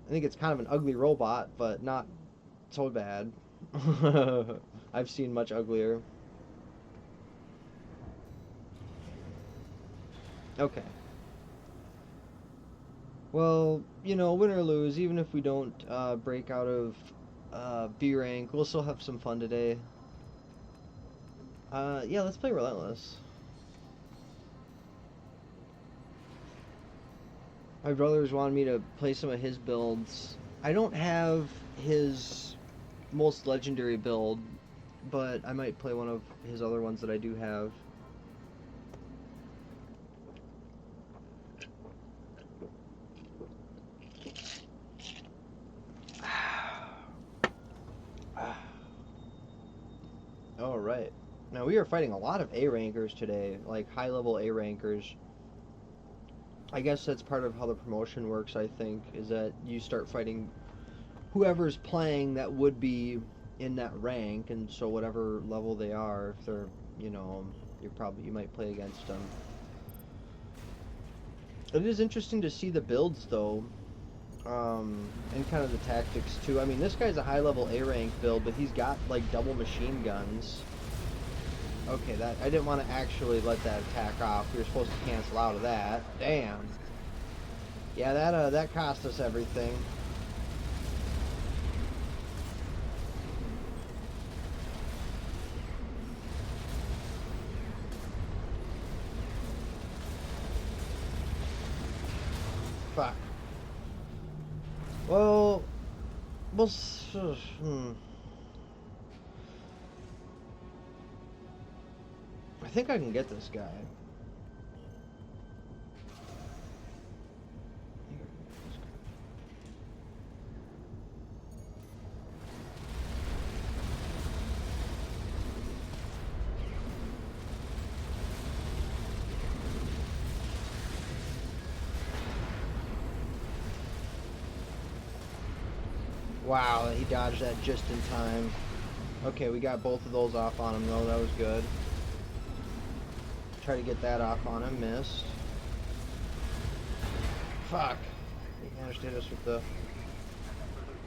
I think it's kind of an ugly robot, but not so bad. I've seen much uglier. Okay. Well, you know, win or lose, even if we don't break out of B rank, we'll still have some fun today. Yeah, let's play Relentless. My brothers wanted me to play some of his builds. I don't have his most legendary build, but I might play one of his other ones that I do have. Alright. Now we are fighting a lot of A rankers today, like high level A rankers. I guess that's part of how the promotion works, I think, is that you start fighting whoever's playing that would be in that rank, and so whatever level they are, if they're, you know, you might play against them. It is interesting to see the builds though, and kind of the tactics too. I mean, this guy's a high level A rank build, but he's got like double machine guns. Okay, that I didn't want to actually let that attack off. We were supposed to cancel out of that. Damn. Yeah, that cost us everything. Fuck. Well, I think I can get this guy. Wow, he dodged that just in time. Okay, we got both of those off on him though, that was good. Try to get that off on him, missed. Fuck. He managed to hit us with the...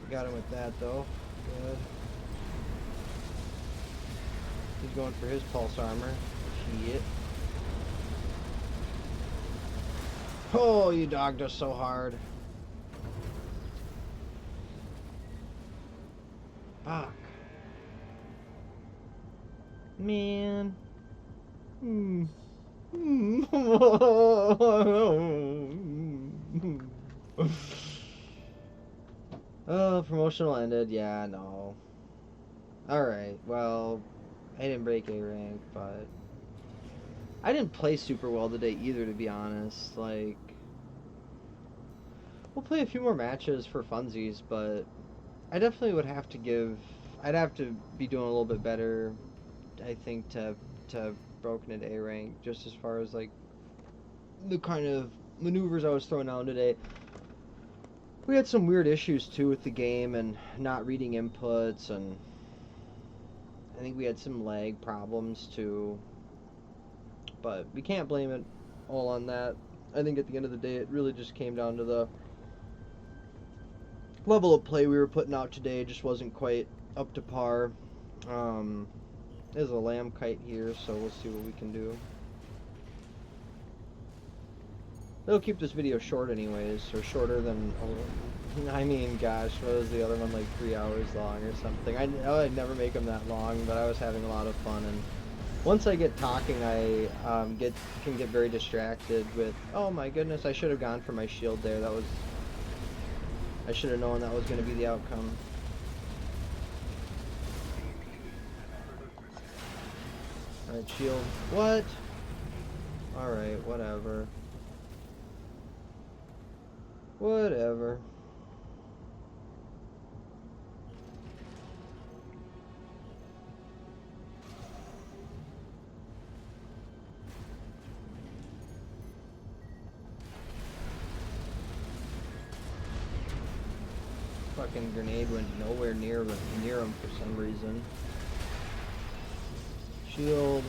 Got him with that though. Good. He's going for his pulse armor. Shit. Oh, you dogged us so hard. Fuck. Man. Hmm. Oh, promotional ended. Yeah, no. Alright, well, I didn't break A rank, but I didn't play super well today either, to be honest. Like, we'll play a few more matches for funsies, but I definitely would have to give... I'd have to be doing a little bit better, I think, to have broken at A rank, just as far as, like, the kind of maneuvers I was throwing out today. We had some weird issues, too, with the game and not reading inputs, and I think we had some lag problems, too. But we can't blame it all on that. I think at the end of the day, it really just came down to the level of play we were putting out today. Just wasn't quite up to par. There's a lamb kite here, so we'll see what we can do. They'll keep this video short anyways, or shorter than... I mean, gosh, what was the other one, like 3 hours long or something? I'd never make them that long, but I was having a lot of fun, and once I get talking, I can get very distracted with, oh my goodness, I should have gone for my shield there. I should have known that was going to be the outcome. Alright, shield. What? Alright, whatever. Whatever. Fucking grenade went nowhere near him for some reason. Shield.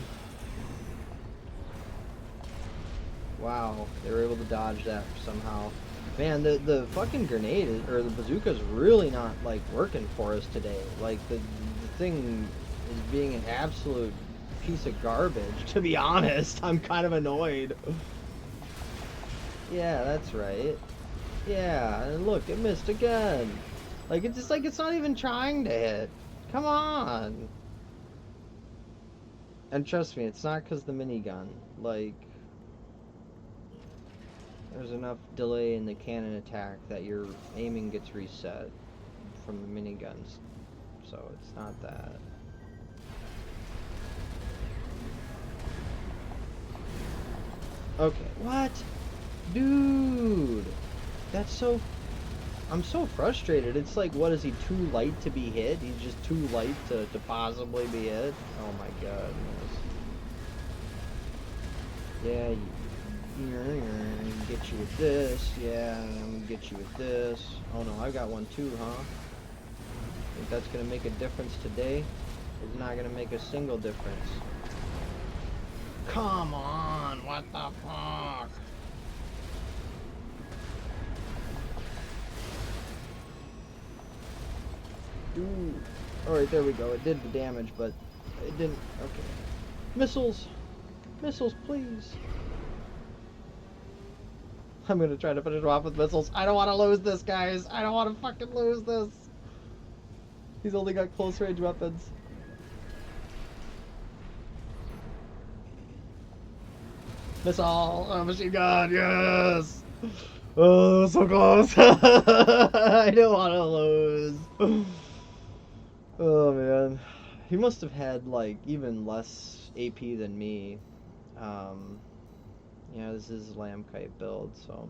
Wow, they were able to dodge that somehow. Man, the fucking grenade or the bazooka's really not like working for us today. Like the thing is being an absolute piece of garbage. To be honest, I'm kind of annoyed. Yeah, that's right. Yeah, and look, it missed again. Like it's just like it's not even trying to hit. Come on. And trust me, it's not because the minigun. Like, there's enough delay in the cannon attack that your aiming gets reset from the miniguns. So it's not that. Okay, what? Dude! That's so... I'm so frustrated. It's like, what, is he too light to be hit? He's just too light to possibly be hit? Oh my goodness. Yeah, I'm gonna get you with this. Yeah, I'm gonna get you with this. Oh no, I got one too, huh? Think that's gonna make a difference today? It's not gonna make a single difference. Come on, what the fuck? Ooh. Alright, there we go. It did the damage, but it didn't... Okay. Missiles! Missiles, please! I'm gonna try to finish him off with missiles. I don't want to lose this, guys! I don't want to fucking lose this! He's only got close range weapons. Missile! Oh, machine gun! Yes! Oh, so close! I don't want to lose. Oh man, he must have had like even less AP than me. Yeah, this is lamb kite build, so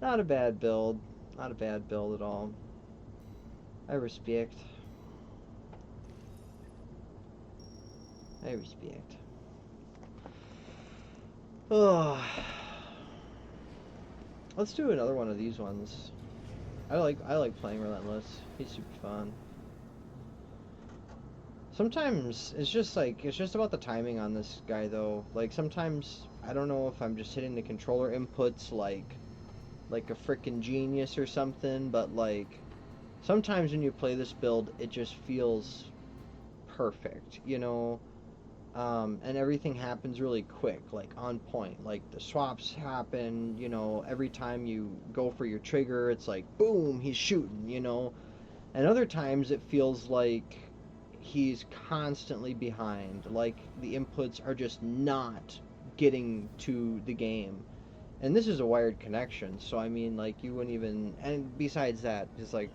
not a bad build. Not a bad build at all. I respect. I respect. Oh. Let's do another one of these ones. I like playing Relentless. He's super fun. Sometimes it's just like it's just about the timing on this guy though. Like sometimes I don't know if I'm just hitting the controller inputs like a freaking genius or something, but like sometimes when you play this build it just feels perfect, you know? And everything happens really quick, like on point. Like the swaps happen, you know, every time you go for your trigger, it's like boom, he's shooting, you know. And other times it feels like he's constantly behind, like the inputs are just not getting to the game. And this is a wired connection, so I mean, like you wouldn't even. And besides that, it's like,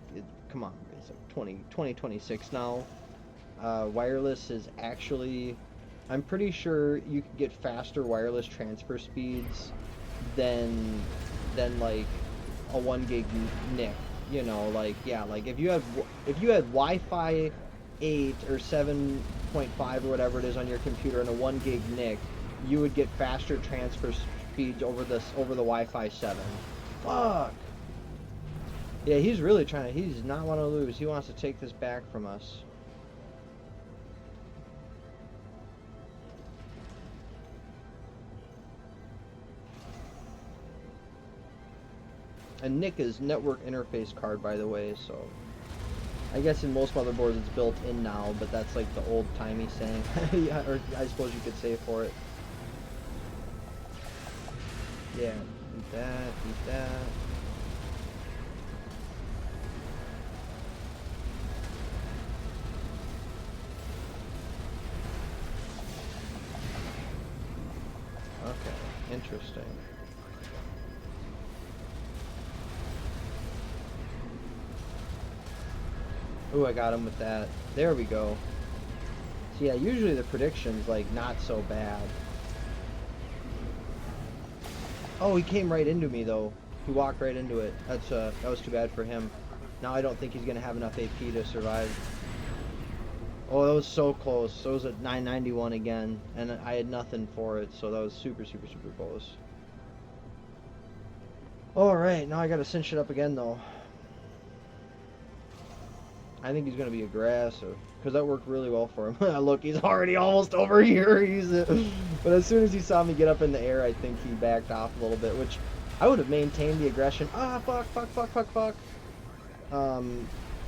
come on, it's like 2026 now. Wireless is actually, I'm pretty sure you could get faster wireless transfer speeds than like a 1 gig NIC. You know, like yeah, like if you had Wi-Fi 8 or 7.5 or whatever it is on your computer and a 1 gig NIC, you would get faster transfer speeds over the Wi-Fi 7. Fuck. Yeah, he's really trying to. He does not want to lose. He wants to take this back from us. And NIC is network interface card, by the way, so I guess in most motherboards it's built in now, but that's like the old-timey saying. Yeah, or I suppose you could say for it. Yeah, eat that, eat that. Okay, interesting. Ooh, I got him with that. There we go. So yeah, usually the prediction's like not so bad. Oh, he came right into me though. He walked right into it. That was too bad for him. Now I don't think he's gonna have enough AP to survive. Oh, that was so close. So it was at 991 again, and I had nothing for it, so that was super, super, super close. Alright, now I gotta cinch it up again though. I think he's gonna be aggressive because that worked really well for him. Look, he's already almost over here. But as soon as he saw me get up in the air, I think he backed off a little bit, which I would have maintained the aggression. Ah, fuck, fuck, fuck, fuck, fuck.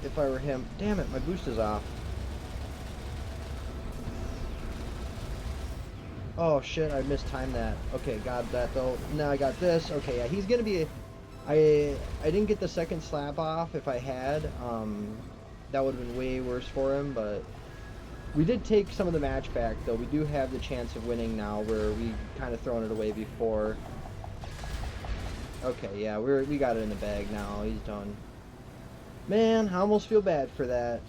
If I were him. Damn it, my boost is off. Oh shit, I mistimed that. Okay, got that though. Now I got this. Okay, yeah, he's gonna be. I didn't get the second slap off. If I had, that would have been way worse for him. But we did take some of the match back, though. We do have the chance of winning now, where we kind of thrown it away before. Okay, yeah, we got it in the bag now. He's done. Man, I almost feel bad for that,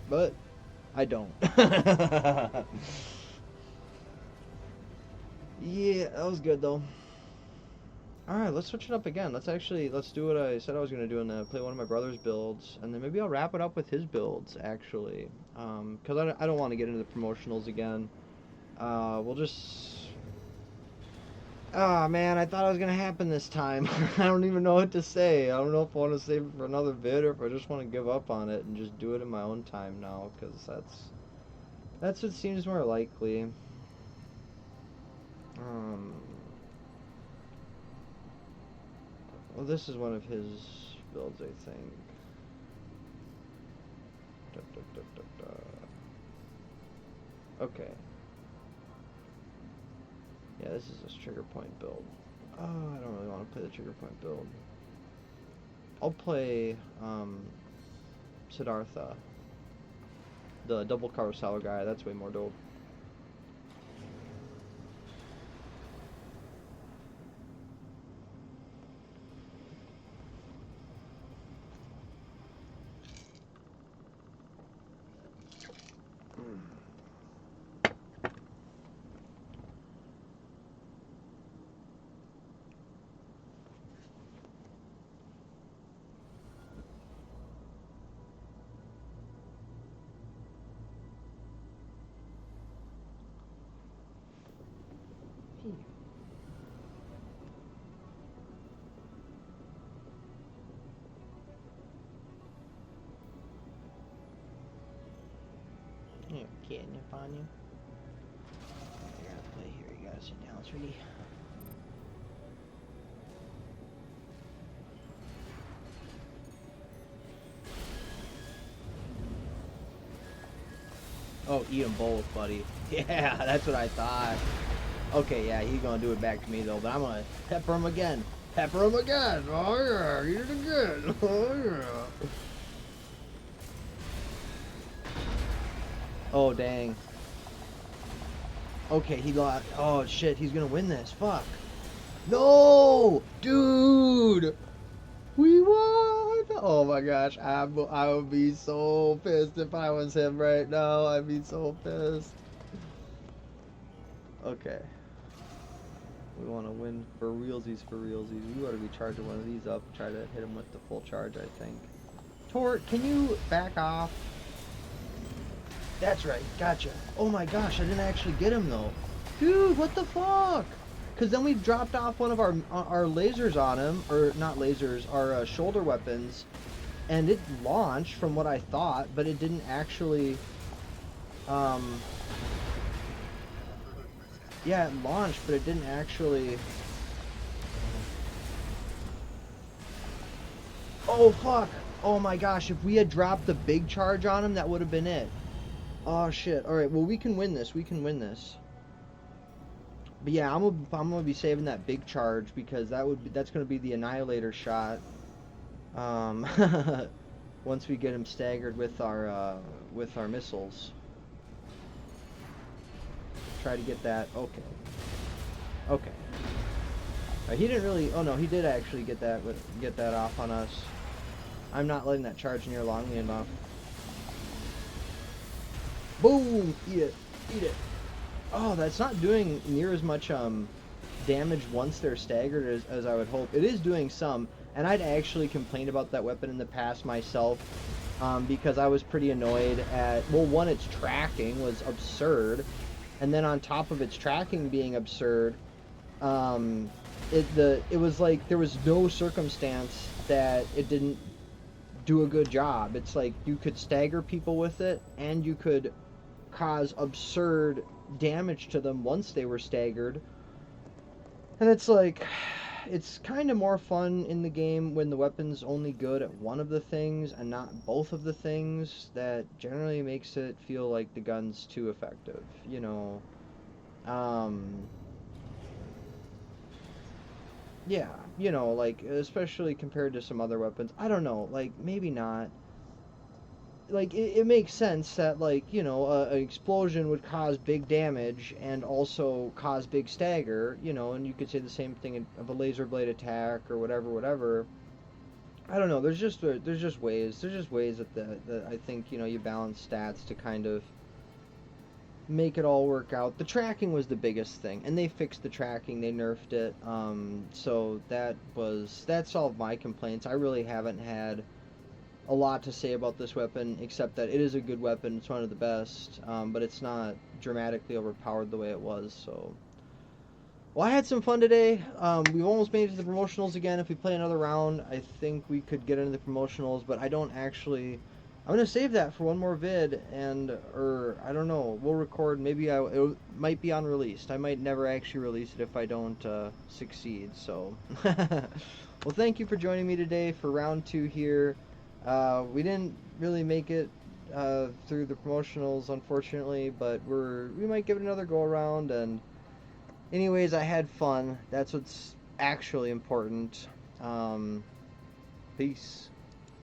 but I don't. Yeah, that was good though. Alright, let's switch it up again. Let's do what I said I was going to do and play one of my brother's builds. And then maybe I'll wrap it up with his builds, actually. Because I don't want to get into the promotionals again. We'll just... Ah, man, I thought it was going to happen this time. I don't even know what to say. I don't know if I want to save it for another vid or if I just want to give up on it and just do it in my own time now. Because that's what seems more likely. Well, this is one of his builds, I think. Da, da, da, da, da. Okay. Yeah, this is a trigger point build. Oh, I don't really want to play the trigger point build. I'll play Siddhartha, the double carousel guy. That's way more dope. catnip on you. I gotta play here. You gotta sit down, sweetie. Oh, eat them both, buddy. Yeah, that's what I thought. Okay, yeah, he's gonna do it back to me though, but I'm gonna pepper him again. Pepper him again. Oh yeah, eat it again. Oh yeah. Oh dang. Okay, he lost. Oh shit, he's gonna win this. Fuck. No, dude. We won. Oh my gosh, I would be so pissed if I was him right now. I'd be so pissed. Okay. We want to win for realsies, for realsies. We ought to be charging one of these up. Try to hit him with the full charge, I think. Tort, can you back off? That's right. Gotcha. Oh my gosh, I didn't actually get him though. Dude, what the fuck? Because then we dropped off one of our lasers on him, or not lasers, our shoulder weapons, and it launched from what I thought, but it didn't actually. Yeah, it launched, but it didn't actually. Oh fuck! Oh my gosh! If we had dropped the big charge on him, that would have been it. Oh shit! All right, well we can win this. We can win this. But yeah, I'm gonna be saving that big charge because that's gonna be the annihilator shot. Once we get him staggered with our missiles. Try to get that. Okay. Okay. He didn't really. Oh no, he did actually get that off on us. I'm not letting that charge near longly enough. Boom! Eat it. Eat it. Oh, that's not doing near as much damage once they're staggered as I would hope. It is doing some, and I'd actually complained about that weapon in the past myself because I was pretty annoyed at, well, one, its tracking was absurd, and then on top of its tracking being absurd, it was like there was no circumstance that it didn't do a good job. It's like you could stagger people with it, and you could cause absurd damage to them once they were staggered. And it's like, it's kind of more fun in the game when the weapon's only good at one of the things and not both of the things. That generally makes it feel like the gun's too effective, you know. Yeah, you know, like, especially compared to some other weapons. I don't know, like, maybe not. Like, it makes sense that, like, you know, an explosion would cause big damage and also cause big stagger, you know, and you could say the same thing of a laser blade attack or whatever. I don't know, there's just ways that I think, you know, you balance stats to kind of make it all work out. The tracking was the biggest thing, and they fixed the tracking, they nerfed it, so that solved my complaints. I really haven't had a lot to say about this weapon, except that it is a good weapon. It's one of the best, but it's not dramatically overpowered the way it was. So, well, I had some fun today. We've almost made it to the promotionals again. If we play another round, I think we could get into the promotionals, but I don't actually. I'm gonna save that for one more vid, or I don't know. We'll record. Maybe it might be unreleased. I might never actually release it if I don't succeed. So, well, thank you for joining me today for round 2 here. We didn't really make it through the promotionals, unfortunately, but we might give it another go around. And anyways, I had fun. That's what's actually important. Peace.